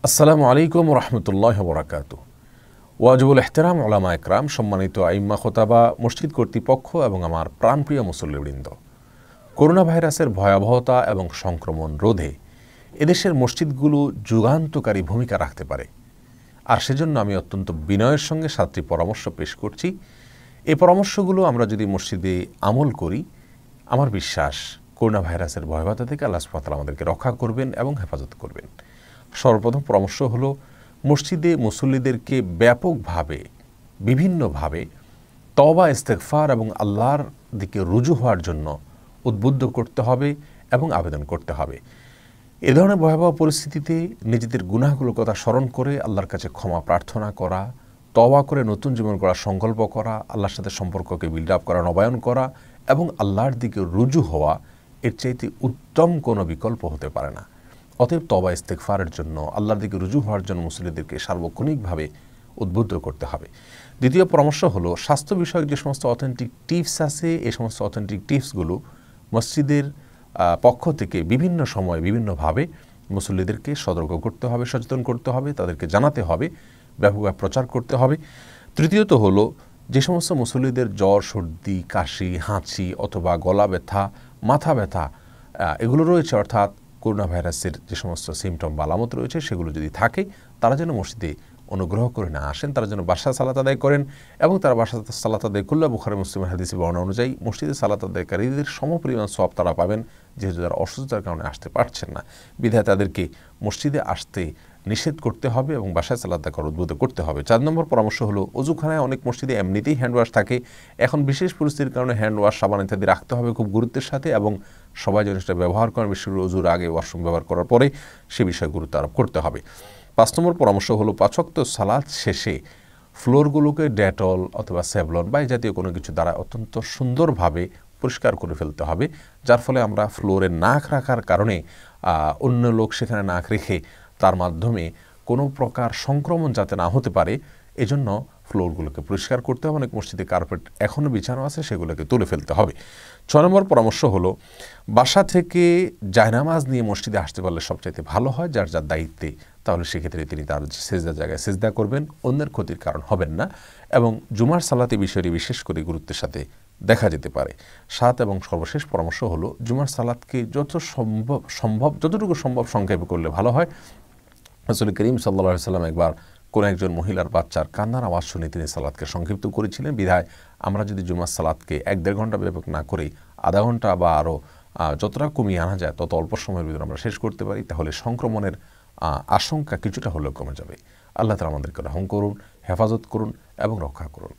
আসসালামু আলাইকুম রহমতুল্লাহ বরাকাতু। ওয়াজিবুল এহতেরাম ওলামা একরাম, সম্মানিত আইম্মা খোতাবা, মসজিদ কর্তৃপক্ষ এবং আমার প্রাণপ্রিয় মুসল্লিবৃন্দ, করোনা ভাইরাসের ভয়াবহতা এবং সংক্রমণ রোধে এদেশের মসজিদগুলো যুগান্তকারী ভূমিকা রাখতে পারে। আর সেজন্য আমি অত্যন্ত বিনয়ের সঙ্গে 7টি পরামর্শ পেশ করছি। এই পরামর্শগুলো আমরা যদি মসজিদে আমল করি, আমার বিশ্বাস করোনা ভাইরাসের ভয়াবহতা থেকে আল্লাহ সুবহানাহু ওয়া তাআলা আমাদেরকে রক্ষা করবেন এবং হেফাজত করবেন। সর্বপ্রথম পরামর্শ হলো, মসজিদে মুসল্লিদেরকে ব্যাপকভাবে বিভিন্নভাবে তওবা ইস্তেগফার এবং আল্লাহর দিকে রুজু হওয়ার জন্য উদ্বুদ্ধ করতে হবে এবং আবেদন করতে হবে। এ ধরনের ভয়াবহ পরিস্থিতিতে নিজেদের গুনাহগুলোর কথা স্মরণ করে আল্লাহর কাছে ক্ষমা প্রার্থনা করা, তওবা করে নতুন জীবন গড়ার সংকল্প করা, আল্লাহর সাথে সম্পর্ককে বিল্ড আপ করা, নবায়ন করা এবং আল্লাহর দিকে রুজু হওয়া, এর চাইতে উত্তম কোনো বিকল্প হতে পারে না। অতএব তওবা ইস্তেগফারের জন্য, আল্লাহর দিকে রুজু হওয়ার জন্য মুসল্লিদেরকে সার্বক্ষণিকভাবে উদ্বুদ্ধ করতে হবে। দ্বিতীয় পরামর্শ হলো, স্বাস্থ্য বিষয়ক যে সমস্ত অথেন্টিক টিপস আছে, এই সমস্ত অথেন্টিক টিপসগুলো মসজিদের পক্ষ থেকে বিভিন্ন সময় বিভিন্নভাবে মুসল্লিদেরকে সতর্ক করতে হবে, সচেতন করতে হবে, তাদেরকে জানাতে হবে, ব্যাপকভাবে প্রচার করতে হবে। তৃতীয়ত হলো, যে সমস্ত মুসল্লিদের জ্বর, সর্দি, কাশি, হাঁচি অথবা গলা ব্যথা, মাথা ব্যথা এগুলো রয়েছে, অর্থাৎ করোনা ভাইরাসের যে সমস্ত সিমটম বা আলামত রয়েছে, সেগুলো যদি থাকে, তারা যেন মসজিদে অনুগ্রহ করে না আসেন, তারা যেন বাসায় সালাত আদায় করেন। এবং তারা বাসায় সালাত আদায় করলে বুখারী মুসলিমের হাদিসে বর্ণনা অনুযায়ী মসজিদে সালাত আদায়কারীদের সমপরিমাণ সওয়াব তারা পাবেন, যেহেতু তারা অসুস্থতার কারণে আসতে পারছেন না। বিধায় তাদেরকে মসজিদে আসতে নিষেধ করতে হবে এবং বাসায় সালাত আদায় করার উদ্বুদ্ধ করতে হবে। 4 নম্বর পরামর্শ হলো, অজুখানায় অনেক মসজিদে এমনিতেই হ্যান্ড ওয়াশ থাকে। এখন বিশেষ পরিস্থিতির কারণে হ্যান্ড ওয়াশ, সাবান ইত্যাদি রাখতে হবে খুব গুরুত্বের সাথে, এবং সবাই যেন সেটা ব্যবহার করেন, বিশেষ করে অজুর আগে, ওয়াশরুম ব্যবহার করার পরে সে বিষয়ে গুরুত্ব আরোপ করতে হবে। 5 নম্বর পরামর্শ হলো, 5 ওয়াক্ত সালাত শেষে ফ্লোরগুলোকে ডেটল অথবা সেভলন বা এই জাতীয় কোনো কিছু দ্বারা অত্যন্ত সুন্দরভাবে পরিষ্কার করে ফেলতে হবে, যার ফলে আমরা ফ্লোরে নাক রাখার কারণে অন্য লোক সেখানে নাক রেখে তার মাধ্যমে কোনো প্রকার সংক্রমণ যাতে না হতে পারে, এজন্য ফ্লোরগুলোকে পরিষ্কার করতে হবে। অনেক মসজিদে কার্পেট এখনও বিছানো আছে, সেগুলোকে তুলে ফেলতে হবে। 6 নম্বর পরামর্শ হলো, বাসা থেকে জায়নামাজ নিয়ে মসজিদে আসতে পারলে সবচাইতে ভালো হয়, যার যার দায়িত্বে, তাহলে সেক্ষেত্রে তিনি তার সেজদার জায়গায় সেজদা করবেন, অন্যের ক্ষতির কারণ হবেন না। এবং জুমার সালাতে বিষয়টি বিশেষ করে গুরুত্বের সাথে দেখা যেতে পারে। 7 এবং সর্বশেষ পরামর্শ হলো, জুমার সালাতকে যতটুকু সম্ভব সংক্ষেপে করলে ভালো হয়। রাসূল করিম সাল্লাল্লাহু আলাইহি ওয়াসাল্লাম একবার কোন একজন মহিলার বাচ্চার কান্নার আওয়াজ শুনে তিনি সালাতকে সংক্ষিপ্ত করেছিলেন। বিধায় আমরা যদি জুমার সালাতকে 1-1.5 ঘন্টা ব্যাপক না করে আধা ঘন্টা বা আরও যতটা কমিয়ে আনা যায়, তত অল্প সময়ের ভিতরে আমরা শেষ করতে পারি, তাহলে সংক্রমণের আশঙ্কা কিছুটা হলেও কমে যাবে। আল্লাহ তাআলা আমাদেরকে রহম করুন, হেফাজত করুন এবং রক্ষা করুন।